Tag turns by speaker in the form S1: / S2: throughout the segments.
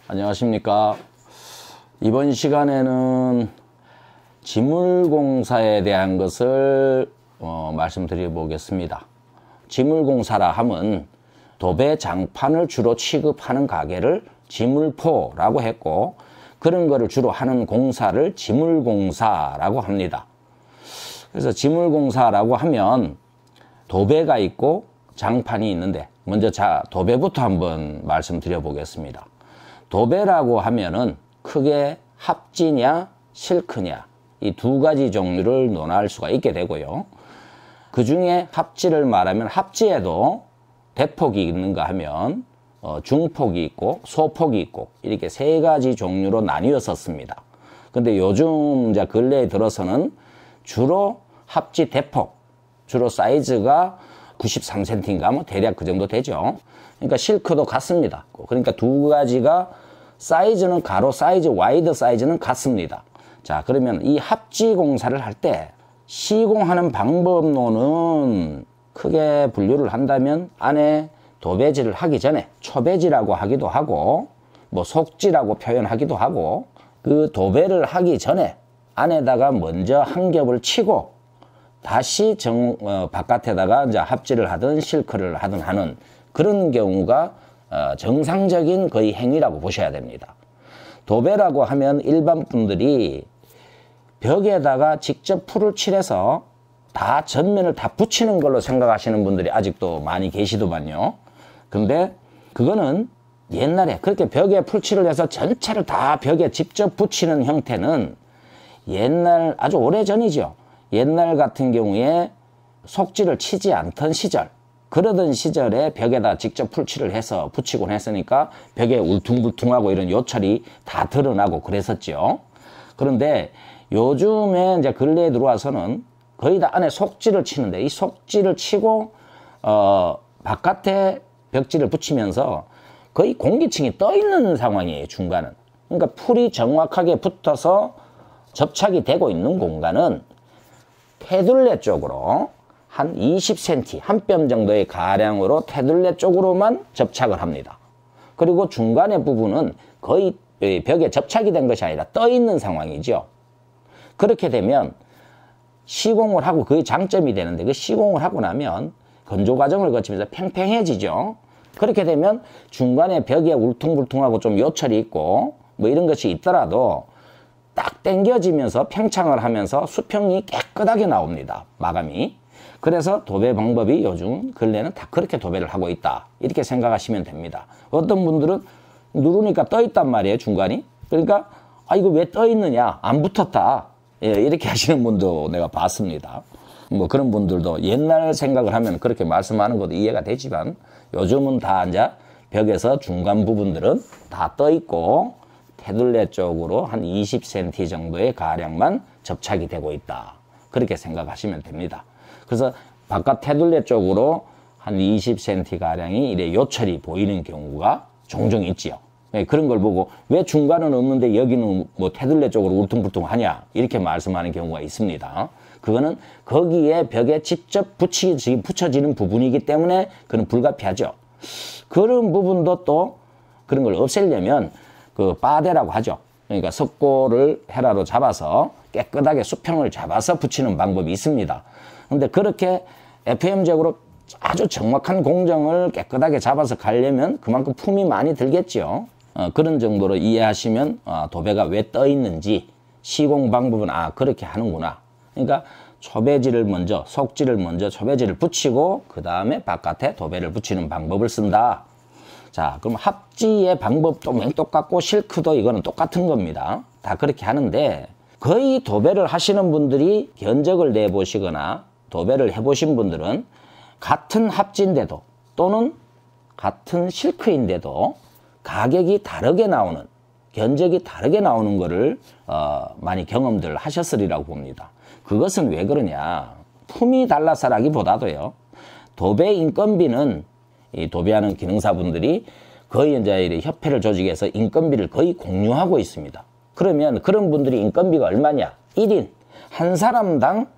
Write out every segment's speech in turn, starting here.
S1: 안녕하십니까. 이번 시간에는 지물공사에 대한 것을 말씀드려 보겠습니다. 지물공사라 함은 도배 장판을 주로 취급하는 가게를 지물포라고 했고, 그런 거를 주로 하는 공사를 지물공사라고 합니다. 그래서 지물공사라고 하면 도배가 있고 장판이 있는데, 먼저 도배부터 한번 말씀드려 보겠습니다. 도배라고 하면은 크게 합지냐 실크냐 이 두 가지 종류를 논할 수가 있게 되고요. 그 중에 합지를 말하면 합지에도 대폭이 있는가 하면 중폭이 있고 소폭이 있고 이렇게 세 가지 종류로 나뉘었었습니다. 근데 요즘 이제 근래에 들어서는 주로 합지 대폭, 주로 사이즈가 93cm인가 뭐 대략 그 정도 되죠. 그러니까 실크도 같습니다. 그러니까 두 가지가 사이즈는 가로 사이즈, 와이드 사이즈는 같습니다. 자, 그러면 이 합지 공사를 할 때 시공하는 방법론은 크게 분류를 한다면 안에 도배지를 하기 전에 초배지라고 하기도 하고 뭐 속지라고 표현하기도 하고, 그 도배를 하기 전에 안에다가 먼저 한 겹을 치고 다시 바깥에다가 이제 합지를 하든 실크를 하든 하는 그런 경우가 정상적인 거의 행위라고 보셔야 됩니다. 도배라고 하면 일반 분들이 벽에다가 직접 풀을 칠해서 다 전면을 다 붙이는 걸로 생각하시는 분들이 아직도 많이 계시더만요. 근데 그거는 옛날에 그렇게 벽에 풀칠을 해서 전체를 다 벽에 직접 붙이는 형태는 옛날 아주 오래전이죠. 옛날 같은 경우에 속지를 치지 않던 시절, 그러던 시절에 벽에다 직접 풀칠을 해서 붙이곤 했으니까 벽에 울퉁불퉁하고 이런 요철이 다 드러나고 그랬었죠. 그런데 요즘에 이제 근래에 들어와서는 거의 다 안에 속지를 치는데, 이 속지를 치고 바깥에 벽지를 붙이면서 거의 공기층이 떠 있는 상황이에요, 중간은. 그러니까 풀이 정확하게 붙어서 접착이 되고 있는 공간은 테둘레 쪽으로 한 20cm, 한 뼘 정도의 가량으로 테둘레 쪽으로만 접착을 합니다. 그리고 중간의 부분은 거의 벽에 접착이 된 것이 아니라 떠 있는 상황이죠. 그렇게 되면 시공을 하고, 그게 장점이 되는데, 그 시공을 하고 나면 건조 과정을 거치면서 팽팽해지죠. 그렇게 되면 중간에 벽에 울퉁불퉁하고 좀 요철이 있고 뭐 이런 것이 있더라도 딱 당겨지면서 팽창을 하면서 수평이 깨끗하게 나옵니다, 마감이. 그래서 도배 방법이 요즘 근래는 다 그렇게 도배를 하고 있다, 이렇게 생각하시면 됩니다. 어떤 분들은 누르니까 떠 있단 말이에요, 중간이. 그러니까 이거 왜 떠 있느냐, 안 붙었다, 이렇게 하시는 분도 내가 봤습니다. 뭐 그런 분들도 옛날 생각을 하면 그렇게 말씀하는 것도 이해가 되지만, 요즘은 다 이제 벽에서 중간 부분들은 다 떠 있고 테둘레 쪽으로 한 20cm 정도의 가량만 접착이 되고 있다, 그렇게 생각하시면 됩니다. 그래서 바깥 테둘레 쪽으로 한 20cm 가량이 이래 요철이 보이는 경우가 종종 있지요. 그런 걸 보고 왜 중간은 없는데 여기는 뭐 테둘레 쪽으로 울퉁불퉁하냐, 이렇게 말씀하는 경우가 있습니다. 그거는 거기에 벽에 직접 붙여지는 부분이기 때문에 그건 불가피하죠. 그런 부분도 또 그런 걸 없애려면 그 빠데라고 하죠. 그러니까 석고를 헤라로 잡아서 깨끗하게 수평을 잡아서 붙이는 방법이 있습니다. 근데 그렇게 FM적으로 아주 정확한 공정을 깨끗하게 잡아서 가려면 그만큼 품이 많이 들겠죠. 그런 정도로 이해하시면 도배가 왜 떠 있는지, 시공 방법은 그렇게 하는구나. 그러니까 초배지를 먼저, 속지를 먼저 초배지를 붙이고 그 다음에 바깥에 도배를 붙이는 방법을 쓴다. 자, 그럼 합지의 방법도 똑같고 실크도 이거는 똑같은 겁니다. 다 그렇게 하는데, 거의 도배를 하시는 분들이 견적을 내보시거나 도배를 해보신 분들은 같은 합지인데도 또는 같은 실크인데도 가격이 다르게 나오는, 견적이 다르게 나오는 거를 많이 경험들 하셨으리라고 봅니다. 그것은 왜 그러냐, 품이 달라서라기보다도요, 도배 인건비는 이 도배하는 기능사분들이 거의 이제 협회를 조직해서 인건비를 거의 공유하고 있습니다. 그러면 그런 분들이 인건비가 얼마냐, 1인 한 사람당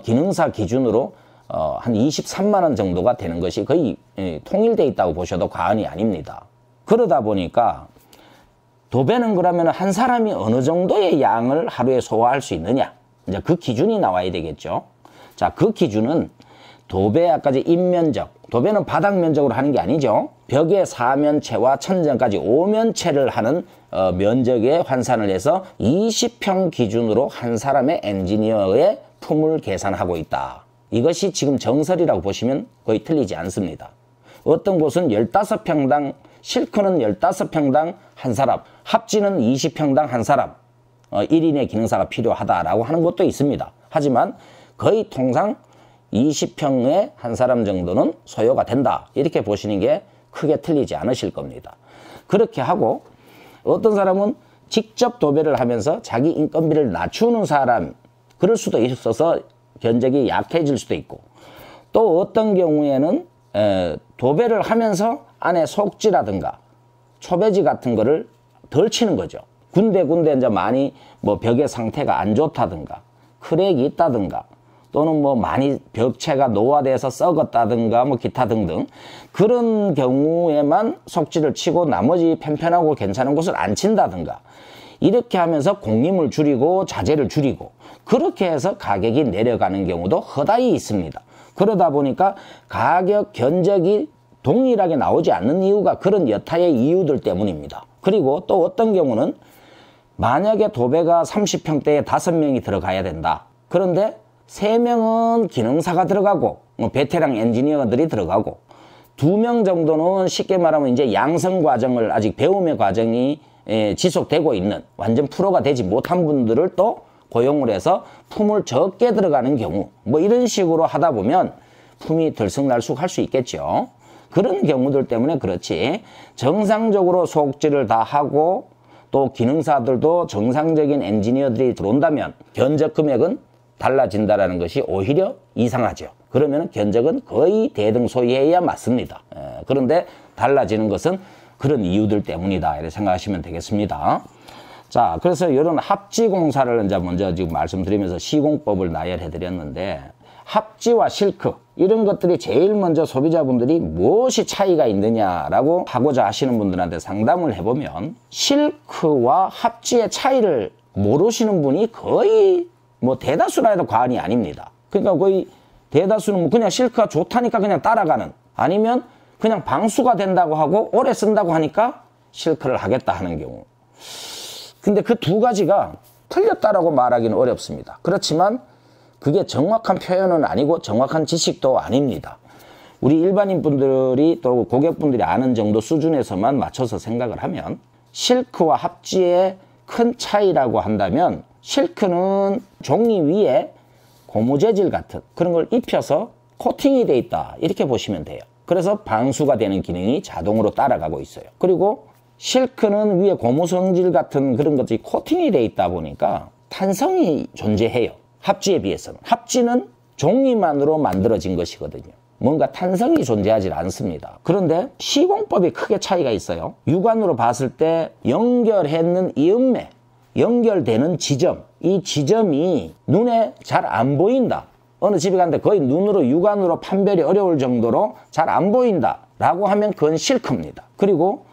S1: 기능사 기준으로 한 23만 원 정도가 되는 것이 거의 통일되어 있다고 보셔도 과언이 아닙니다. 그러다 보니까 도배는 그러면 한 사람이 어느 정도의 양을 하루에 소화할 수 있느냐? 이제 그 기준이 나와야 되겠죠. 자, 그 기준은 도배 아까지 인면적, 도배는 바닥 면적으로 하는 게 아니죠. 벽의 4면체와 천장까지 5면체를 하는 면적에 환산을 해서 20평 기준으로 한 사람의 엔지니어의 품을 계산하고 있다. 이것이 지금 정설이라고 보시면 거의 틀리지 않습니다. 어떤 곳은 15평당, 실크는 15평당 한 사람, 합지는 20평당 한 사람, 1인의 기능사가 필요하다라고 하는 것도 있습니다. 하지만 거의 통상 20평에 한 사람 정도는 소요가 된다. 이렇게 보시는 게 크게 틀리지 않으실 겁니다. 그렇게 하고 어떤 사람은 직접 도배를 하면서 자기 인건비를 낮추는 사람, 그럴 수도 있어서 견적이 약해질 수도 있고, 또 어떤 경우에는 도배를 하면서 안에 속지라든가 초배지 같은 거를 덜 치는 거죠. 군데군데 이제 많이 뭐 벽의 상태가 안 좋다든가 크랙이 있다든가 또는 뭐 많이 벽체가 노화돼서 썩었다든가 뭐 기타 등등 그런 경우에만 속지를 치고 나머지 편편하고 괜찮은 곳을 안 친다든가 이렇게 하면서 공임을 줄이고 자재를 줄이고 그렇게 해서 가격이 내려가는 경우도 허다히 있습니다. 그러다 보니까 가격 견적이 동일하게 나오지 않는 이유가 그런 여타의 이유들 때문입니다. 그리고 또 어떤 경우는 만약에 도배가 30평대에 5명이 들어가야 된다. 그런데 3명은 기능사가 들어가고 베테랑 엔지니어들이 들어가고 2명 정도는 쉽게 말하면 이제 양성 과정을 아직 배움의 과정이 지속되고 있는 완전 프로가 되지 못한 분들을 또 고용을 해서 품을 적게 들어가는 경우 뭐 이런 식으로 하다 보면 품이 들쑥날쑥 할 수 있겠죠. 그런 경우들 때문에 그렇지 정상적으로 속지를 다 하고 또 기능사들도 정상적인 엔지니어들이 들어온다면 견적 금액은 달라진다는 것이 오히려 이상하죠. 그러면 견적은 거의 대등소이해야 맞습니다. 그런데 달라지는 것은 그런 이유들 때문이다 이렇게 생각하시면 되겠습니다. 자, 그래서 이런 합지공사를 이제 먼저 지금 말씀드리면서 시공법을 나열해 드렸는데 합지와 실크 이런 것들이 제일 먼저 소비자분들이 무엇이 차이가 있느냐라고 하고자 하시는 분들한테 상담을 해보면 실크와 합지의 차이를 모르시는 분이 거의 뭐 대다수라 해도 과언이 아닙니다. 그러니까 거의 대다수는 뭐 그냥 실크가 좋다니까 그냥 따라가는 아니면 그냥 방수가 된다고 하고 오래 쓴다고 하니까 실크를 하겠다 하는 경우. 근데 그 두 가지가 틀렸다라고 말하기는 어렵습니다. 그렇지만 그게 정확한 표현은 아니고 정확한 지식도 아닙니다. 우리 일반인 분들이 또 고객분들이 아는 정도 수준에서만 맞춰서 생각을 하면 실크와 합지의 큰 차이라고 한다면 실크는 종이 위에 고무 재질 같은 그런 걸 입혀서 코팅이 돼 있다 이렇게 보시면 돼요. 그래서 방수가 되는 기능이 자동으로 따라가고 있어요. 그리고 실크는 위에 고무 성질 같은 그런 것들이 코팅이 돼 있다 보니까 탄성이 존재해요. 합지에 비해서는. 합지는 종이만으로 만들어진 것이거든요. 뭔가 탄성이 존재하지 않습니다. 그런데 시공법이 크게 차이가 있어요. 육안으로 봤을 때 연결했는 이음매, 연결되는 지점, 이 지점이 눈에 잘 안 보인다. 어느 집에 갔는데 거의 눈으로 육안으로 판별이 어려울 정도로 잘 안 보인다 라고 하면 그건 실크입니다. 그리고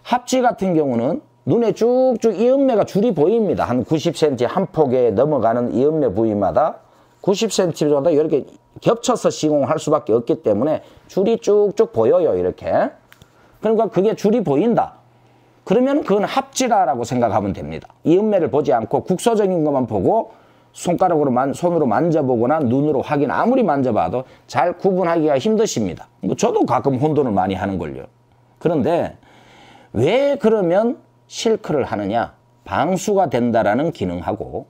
S1: 합지 같은 경우는 눈에 쭉쭉 이음매가 줄이 보입니다. 한 90cm 한 폭에 넘어가는 이음매 부위마다 90cm 정도 이렇게 겹쳐서 시공할 수밖에 없기 때문에 줄이 쭉쭉 보여요. 이렇게. 그러니까 그게 줄이 보인다. 그러면 그건 합지라고 생각하면 됩니다. 이음매를 보지 않고 국소적인 것만 보고 손가락으로 손으로 만져보거나 눈으로 확인 아무리 만져봐도 잘 구분하기가 힘드십니다. 저도 가끔 혼돈을 많이 하는걸요. 그런데 왜 그러면 실크를 하느냐? 방수가 된다라는 기능하고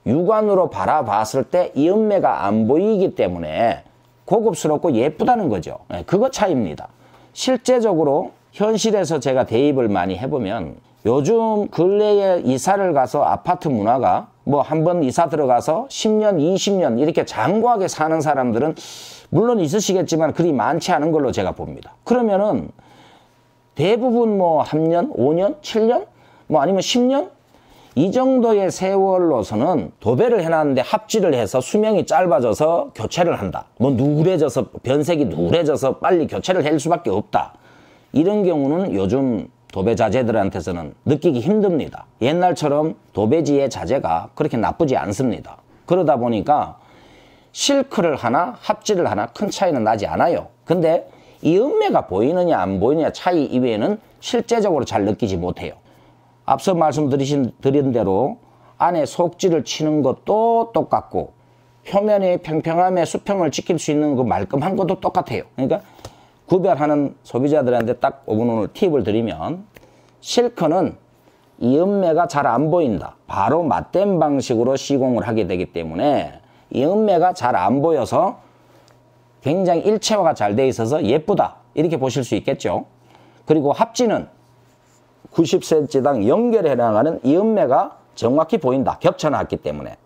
S1: 육안으로 바라봤을 때 이음매가 안 보이기 때문에 고급스럽고 예쁘다는 거죠. 그거 차이입니다. 실제적으로 현실에서 제가 대입을 많이 해보면 요즘 근래에 이사를 가서 아파트 문화가 뭐 한 번 이사 들어가서 10년, 20년 이렇게 장구하게 사는 사람들은 물론 있으시겠지만 그리 많지 않은 걸로 제가 봅니다. 그러면은 대부분 뭐 3년, 5년, 7년, 뭐 아니면 10년? 이 정도의 세월로서는 도배를 해놨는데 합지를 해서 수명이 짧아져서 교체를 한다. 뭐 누래져서, 변색이 누래져서 빨리 교체를 할 수밖에 없다. 이런 경우는 요즘 도배 자재들한테서는 느끼기 힘듭니다. 옛날처럼 도배지의 자재가 그렇게 나쁘지 않습니다. 그러다 보니까 실크를 하나 합지를 하나 큰 차이는 나지 않아요. 근데 이음매가 보이느냐 안 보이느냐 차이 이외에는 실제적으로 잘 느끼지 못해요. 앞서 말씀드린 대로 안에 속지를 치는 것도 똑같고 표면의 평평함의 수평을 지킬 수 있는 그 말끔한 것도 똑같아요. 그러니까 구별하는 소비자들한테 딱 오늘 팁을 드리면 실크는 이음매가 잘 안 보인다. 바로 맞댐 방식으로 시공을 하게 되기 때문에 이음매가 잘 안 보여서 굉장히 일체화가 잘 돼 있어서 예쁘다. 이렇게 보실 수 있겠죠. 그리고 합지는 90cm당 연결해 나가는 이음매가 정확히 보인다. 겹쳐놨기 때문에.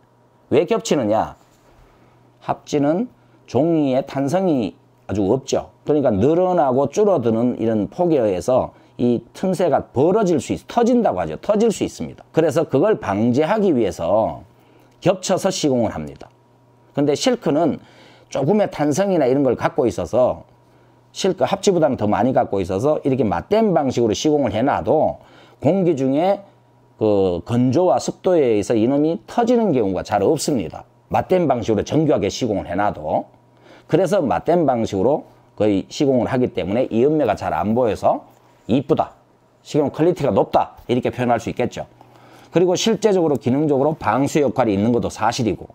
S1: 왜 겹치느냐? 합지는 종이의 탄성이 아주 없죠. 그러니까 늘어나고 줄어드는 이런 폭에 의해서 이 틈새가 벌어질 수 터진다고 하죠. 터질 수 있습니다. 그래서 그걸 방지하기 위해서 겹쳐서 시공을 합니다. 근데 실크는 조금의 탄성이나 이런 걸 갖고 있어서 실크 합지보다는 더 많이 갖고 있어서 이렇게 맞댐 방식으로 시공을 해놔도 공기 중에 그 건조와 습도에 의해서 이놈이 터지는 경우가 잘 없습니다. 맞댐 방식으로 정교하게 시공을 해놔도. 그래서 맞댐 방식으로 거의 시공을 하기 때문에 이음매가 잘 안 보여서 이쁘다. 시공 퀄리티가 높다. 이렇게 표현할 수 있겠죠. 그리고 실제적으로 기능적으로 방수 역할이 있는 것도 사실이고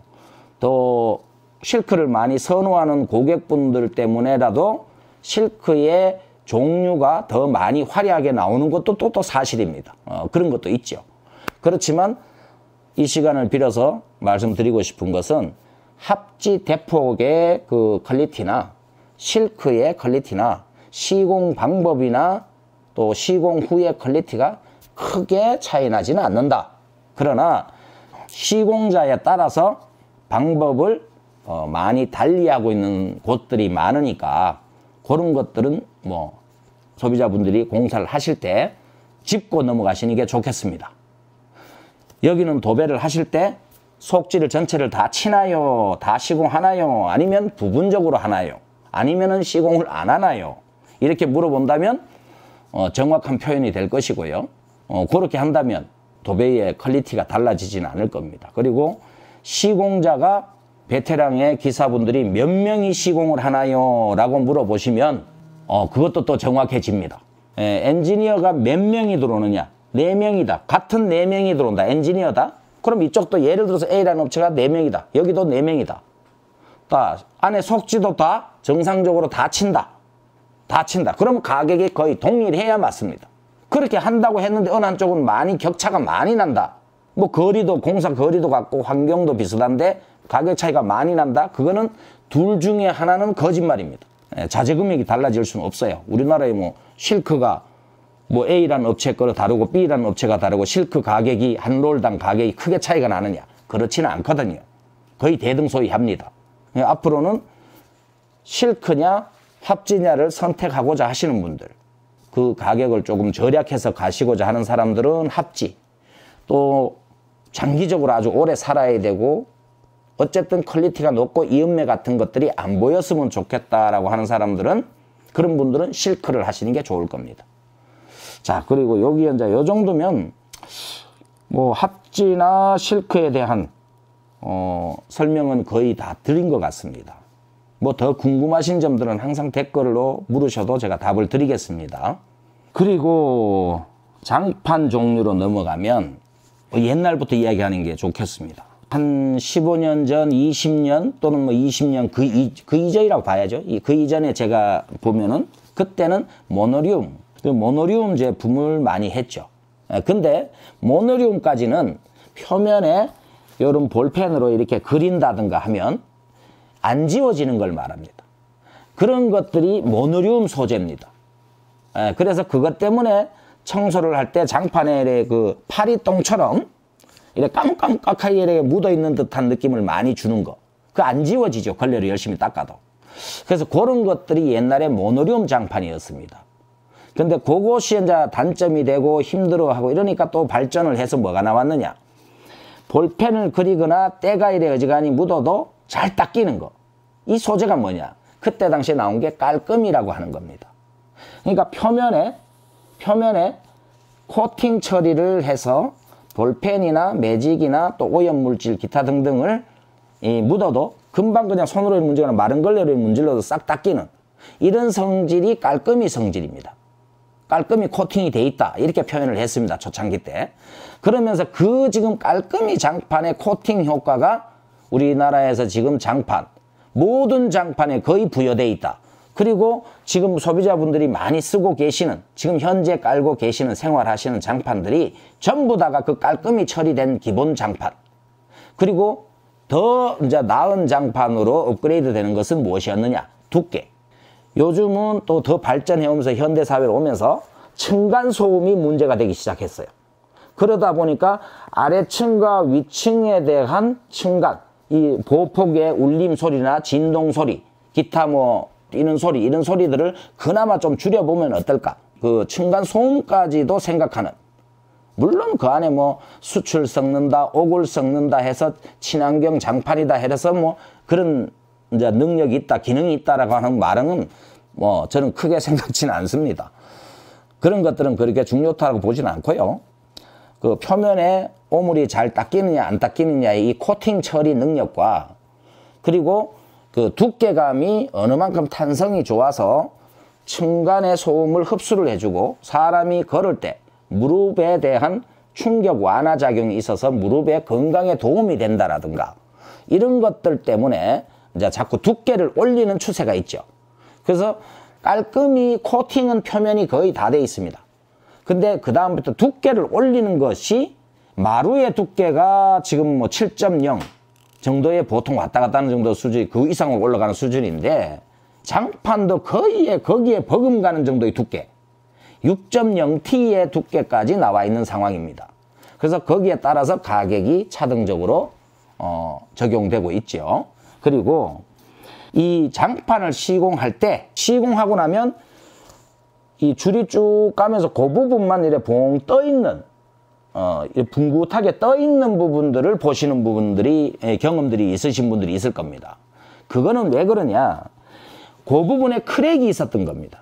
S1: 또 실크를 많이 선호하는 고객분들 때문에라도 실크의 종류가 더 많이 화려하게 나오는 것도 또 사실입니다. 그런 것도 있죠. 그렇지만 이 시간을 빌어서 말씀드리고 싶은 것은 합지 대폭의 그 퀄리티나 실크의 퀄리티나 시공 방법이나 또 시공 후의 퀄리티가 크게 차이 나지는 않는다. 그러나 시공자에 따라서 방법을 많이 달리하고 있는 곳들이 많으니까 그런 것들은 뭐 소비자분들이 공사를 하실 때 짚고 넘어가시는 게 좋겠습니다. 여기는 도배를 하실 때 속지를 전체를 다 치나요? 다 시공하나요? 아니면 부분적으로 하나요? 아니면은 시공을 안 하나요? 이렇게 물어본다면 정확한 표현이 될 것이고요. 그렇게 한다면 도배의 퀄리티가 달라지지는 않을 겁니다. 그리고 시공자가 베테랑의 기사분들이 몇 명이 시공을 하나요? 라고 물어보시면 그것도 또 정확해집니다. 엔지니어가 몇 명이 들어오느냐? 4명이다. 같은 4명이 들어온다. 엔지니어다. 그럼 이쪽도 예를 들어서 A라는 업체가 4명이다. 여기도 4명이다. 안에 속지도 다 정상적으로 다 친다. 다 친다. 그럼 가격이 거의 동일해야 맞습니다. 그렇게 한다고 했는데 어느 한쪽은 많이 격차가 많이 난다. 뭐 거리도 공사 거리도 같고 환경도 비슷한데 가격 차이가 많이 난다. 그거는 둘 중에 하나는 거짓말입니다. 자재 금액이 달라질 수는 없어요. 우리나라에 뭐 실크가 뭐 A라는 업체 거로 다르고 B라는 업체가 다르고 실크 가격이 한 롤당 가격이 크게 차이가 나느냐? 그렇지는 않거든요. 거의 대등소이합니다. 앞으로는 실크냐 합지냐를 선택하고자 하시는 분들, 그 가격을 조금 절약해서 가시고자 하는 사람들은 합지, 또 장기적으로 아주 오래 살아야 되고 어쨌든 퀄리티가 높고 이음매 같은 것들이 안 보였으면 좋겠다라고 하는 사람들은, 그런 분들은 실크를 하시는 게 좋을 겁니다. 자, 그리고 여기 이제 요 정도면 뭐 합지나 실크에 대한 설명은 거의 다 드린 것 같습니다. 뭐 더 궁금하신 점들은 항상 댓글로 물으셔도 제가 답을 드리겠습니다. 그리고 장판 종류로 넘어가면 옛날부터 이야기하는 게 좋겠습니다. 한 15년 전, 20년 또는 뭐 20년 그 이전이라고 봐야죠. 그 이전에 제가 보면은 그때는 모노리움, 모노리움 제품을 많이 했죠. 근데 모노리움까지는 표면에 이런 볼펜으로 이렇게 그린다든가 하면 안 지워지는 걸 말합니다. 그런 것들이 모노리움 소재입니다. 그래서 그것 때문에 청소를 할 때 장판에 그 파리똥처럼 이렇게 까뭇까뭇하게 이렇게 묻어있는 듯한 느낌을 많이 주는 거. 그 안 지워지죠. 걸레로 열심히 닦아도. 그래서 그런 것들이 옛날에 모노리움 장판이었습니다. 근데 그것이 이제 단점이 되고 힘들어하고 이러니까 또 발전을 해서 뭐가 나왔느냐. 볼펜을 그리거나 때가 이래 어지간히 묻어도 잘 닦이는 거. 이 소재가 뭐냐. 그때 당시에 나온 게 깔끔이라고 하는 겁니다. 그러니까 표면에 코팅 처리를 해서 볼펜이나 매직이나 또 오염물질 기타 등등을 묻어도 금방 그냥 손으로 문지거나 마른 걸레로 문질러도 싹 닦이는 이런 성질이 깔끔이 성질입니다. 깔끔이 코팅이 돼 있다 이렇게 표현을 했습니다. 초창기 때. 그러면서 그 지금 깔끔이 장판의 코팅 효과가 우리나라에서 지금 장판 모든 장판에 거의 부여돼 있다. 그리고 지금 소비자분들이 많이 쓰고 계시는 지금 현재 깔고 계시는 생활하시는 장판들이 전부 다가 그 깔끔히 처리된 기본 장판. 그리고 더 이제 나은 장판으로 업그레이드 되는 것은 무엇이었느냐? 두께. 요즘은 또 더 발전해 오면서 현대사회로 오면서 층간소음이 문제가 되기 시작했어요. 그러다 보니까 아래층과 위층에 대한 층간, 이 보폭의 울림 소리나 진동 소리, 기타 뭐 뛰는 소리, 이런 소리들을 그나마 좀 줄여보면 어떨까? 그 층간소음까지도 생각하는. 물론 그 안에 뭐 수출 섞는다, 옥을 섞는다 해서 친환경 장판이다 해서 뭐 그런 이제 능력이 있다, 기능이 있다라고 하는 말은 뭐 저는 크게 생각지는 않습니다. 그런 것들은 그렇게 중요하다고 보지는 않고요. 그 표면에 오물이 잘 닦이느냐 안 닦이느냐의 이 코팅 처리 능력과 그리고 그 두께감이 어느 만큼 탄성이 좋아서 층간의 소음을 흡수를 해주고 사람이 걸을 때 무릎에 대한 충격 완화 작용이 있어서 무릎의 건강에 도움이 된다라든가 이런 것들 때문에 이제 자꾸 두께를 올리는 추세가 있죠. 그래서 깔끔히 코팅은 표면이 거의 다 돼 있습니다. 근데 그 다음부터 두께를 올리는 것이 마루의 두께가 지금 뭐 7.0 정도에 보통 왔다 갔다 하는 정도 수준이 그 이상으로 올라가는 수준인데 장판도 거의 거기에 버금가는 정도의 두께 6.0T의 두께까지 나와 있는 상황입니다. 그래서 거기에 따라서 가격이 차등적으로 적용되고 있죠. 그리고 이 장판을 시공할 때 시공하고 나면 이 줄이 쭉 가면서 그 부분만 이렇게 봉 떠 있는 붕긋하게 떠 있는 부분들을 보시는 부분들이 경험들이 있으신 분들이 있을 겁니다. 그거는 왜 그러냐? 그 부분에 크랙이 있었던 겁니다.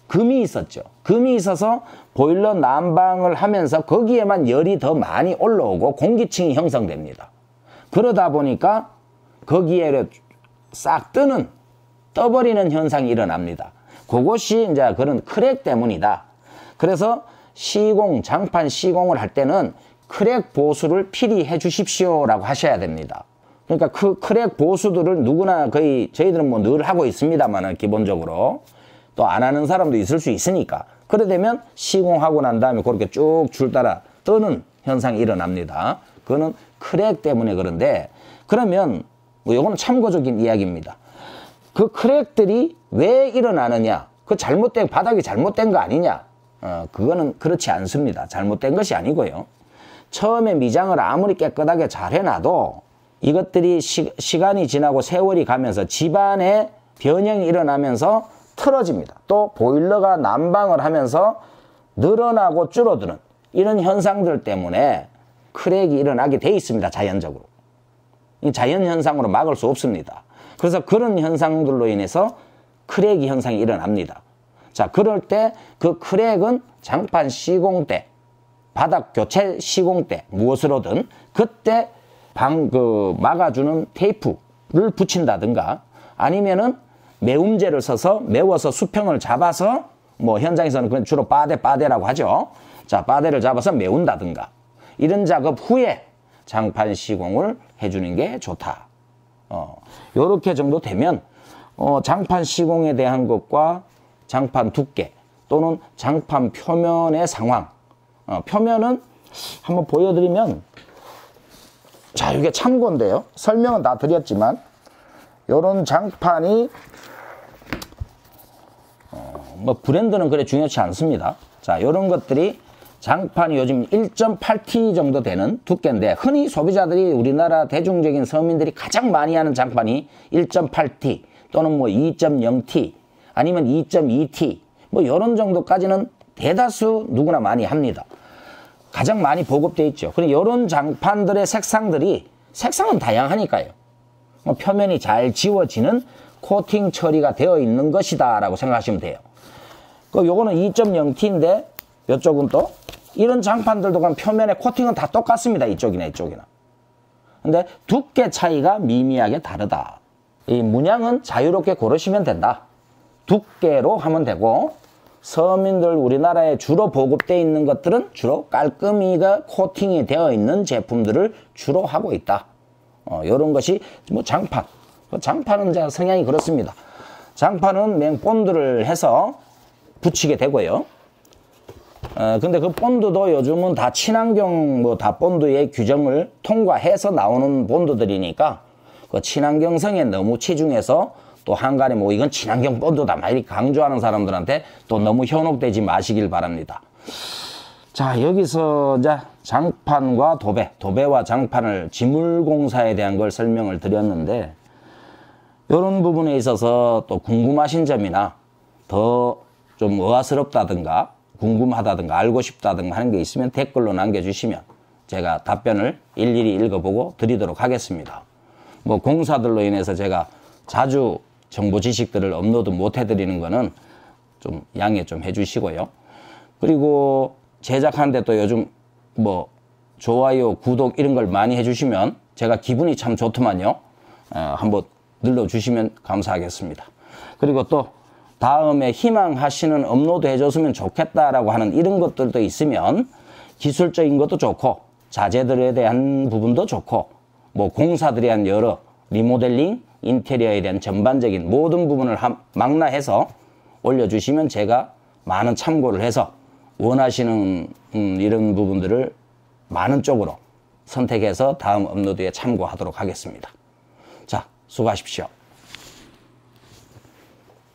S1: 금이 있었죠. 금이 있어서 보일러 난방을 하면서 거기에만 열이 더 많이 올라오고 공기층이 형성됩니다. 그러다 보니까 거기에 싹 떠버리는 현상이 일어납니다. 그것이 이제 그런 크랙 때문이다. 그래서 장판 시공을 할 때는 크랙 보수를 필히 해 주십시오라고 하셔야 됩니다. 그러니까 그 크랙 보수들을 누구나 거의 저희들은 뭐 늘 하고 있습니다만은 기본적으로 또 안 하는 사람도 있을 수 있으니까 그래 되면 시공하고 난 다음에 그렇게 쭉 줄 따라 뜨는 현상이 일어납니다. 그거는 크랙 때문에 그런데 그러면 뭐 이거는 참고적인 이야기입니다. 그 크랙들이 왜 일어나느냐? 그 바닥이 잘못된 거 아니냐? 그거는 그렇지 않습니다. 잘못된 것이 아니고요. 처음에 미장을 아무리 깨끗하게 잘 해놔도 이것들이 시간이 지나고 세월이 가면서 집안에 변형이 일어나면서 틀어집니다. 또 보일러가 난방을 하면서 늘어나고 줄어드는 이런 현상들 때문에 크랙이 일어나게 돼 있습니다. 자연적으로. 자연현상으로 막을 수 없습니다. 그래서 그런 현상들로 인해서 크랙이 현상이 일어납니다. 자, 그럴 때 그 크랙은 장판 시공 때, 바닥 교체 시공 때, 무엇으로든 그때 막아주는 테이프를 붙인다든가 아니면은 매움제를 써서 매워서 수평을 잡아서 뭐 현장에서는 그냥 주로 빠데라고 하죠. 자, 빠데를 잡아서 매운다든가 이런 작업 후에 장판 시공을 해주는 게 좋다. 요렇게 정도 되면 장판 시공에 대한 것과 장판 두께 또는 장판 표면의 상황 표면은 한번 보여드리면 자 이게 참고인데요. 설명은 다 드렸지만 요런 장판이 뭐 브랜드는 그래 중요치 않습니다. 자 요런 것들이 장판이 요즘 1.8T 정도 되는 두께인데 흔히 소비자들이 우리나라 대중적인 서민들이 가장 많이 하는 장판이 1.8T 또는 뭐 2.0T 아니면 2.2T 뭐 이런 정도까지는 대다수 누구나 많이 합니다. 가장 많이 보급되어 있죠. 그리고 이런 장판들의 색상은 다양하니까요. 표면이 잘 지워지는 코팅 처리가 되어 있는 것이다 라고 생각하시면 돼요. 요거는 2.0T인데 이쪽은 또 이런 장판들도 그럼 표면의 코팅은 다 똑같습니다. 이쪽이나 이쪽이나. 근데 두께 차이가 미미하게 다르다. 이 문양은 자유롭게 고르시면 된다. 두께로 하면 되고, 서민들 우리나라에 주로 보급되어 있는 것들은 주로 깔끔이가 코팅이 되어 있는 제품들을 주로 하고 있다. 이런 것이 뭐 장판. 장판은 이제 성향이 그렇습니다. 장판은 맨 본드를 해서 붙이게 되고요. 근데 그 본드도 요즘은 다 친환경 뭐 다 본드의 규정을 통과해서 나오는 본드들이니까 그 친환경성에 너무 치중해서 또 한간에 뭐 이건 친환경 본드다 막 이렇게 강조하는 사람들한테 또 너무 현혹되지 마시길 바랍니다. 자, 여기서 이제 장판과 도배와 장판을 지물공사에 대한 걸 설명을 드렸는데, 이런 부분에 있어서 또 궁금하신 점이나 더 좀 의아스럽다든가 궁금하다든가 알고 싶다든가 하는 게 있으면 댓글로 남겨주시면 제가 답변을 일일이 읽어보고 드리도록 하겠습니다. 뭐 공사들로 인해서 제가 자주 정보 지식들을 업로드 못 해드리는 거는 좀 양해 좀 해주시고요. 그리고 제작하는데 또 요즘 뭐 좋아요, 구독 이런 걸 많이 해주시면 제가 기분이 참 좋더만요. 한번 눌러주시면 감사하겠습니다. 그리고 또 다음에 희망하시는 업로드 해줬으면 좋겠다라고 하는 이런 것들도 있으면 기술적인 것도 좋고 자재들에 대한 부분도 좋고 뭐 공사들에 대한 여러 리모델링, 인테리어에 대한 전반적인 모든 부분을 망라해서 올려주시면 제가 많은 참고를 해서 원하시는 이런 부분들을 많은 쪽으로 선택해서 다음 업로드에 참고하도록 하겠습니다. 자, 수고하십시오.